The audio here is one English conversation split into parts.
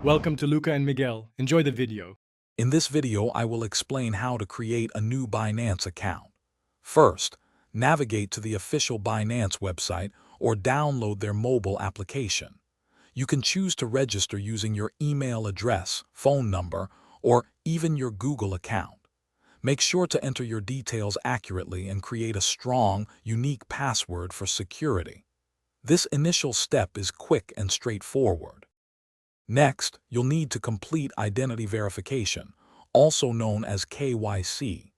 Welcome to Luca and Miguel. Enjoy the video. In this video, I will explain how to create a new Binance account. First, navigate to the official Binance website or download their mobile application. You can choose to register using your email address, phone number, or even your Google account. Make sure to enter your details accurately and create a strong, unique password for security. This initial step is quick and straightforward. Next, you'll need to complete identity verification, also known as KYC.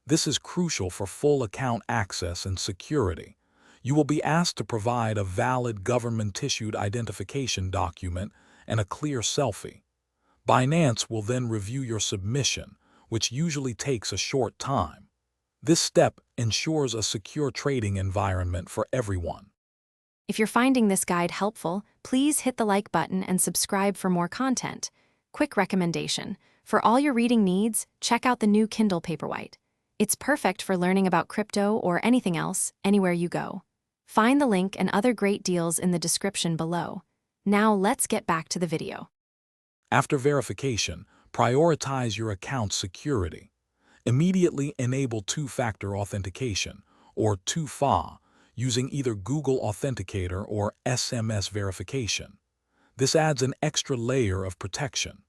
This is crucial for full account access and security. You will be asked to provide a valid government-issued identification document and a clear selfie. Binance will then review your submission, which usually takes a short time. This step ensures a secure trading environment for everyone. If you're finding this guide helpful, please hit the like button and subscribe for more content. Quick recommendation: for all your reading needs, check out the new Kindle Paperwhite. It's perfect for learning about crypto or anything else, anywhere you go. Find the link and other great deals in the description below. Now let's get back to the video. After verification, prioritize your account's security. Immediately enable two-factor authentication, or 2FA, using either Google Authenticator or SMS verification. This adds an extra layer of protection.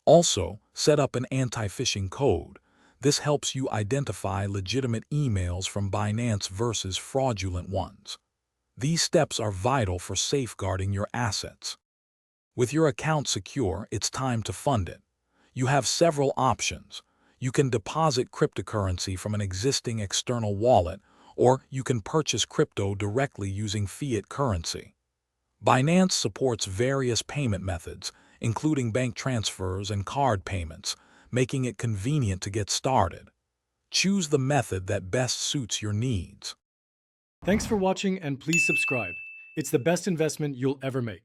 Also, set up an anti-phishing code. This helps you identify legitimate emails from Binance versus fraudulent ones. These steps are vital for safeguarding your assets. With your account secure, it's time to fund it. You have several options. You can deposit cryptocurrency from an existing external wallet, or you can purchase crypto directly using fiat currency. Binance supports various payment methods, including bank transfers and card payments, making it convenient to get started. Choose the method that best suits your needs. Thanks for watching and please subscribe. It's the best investment you'll ever make.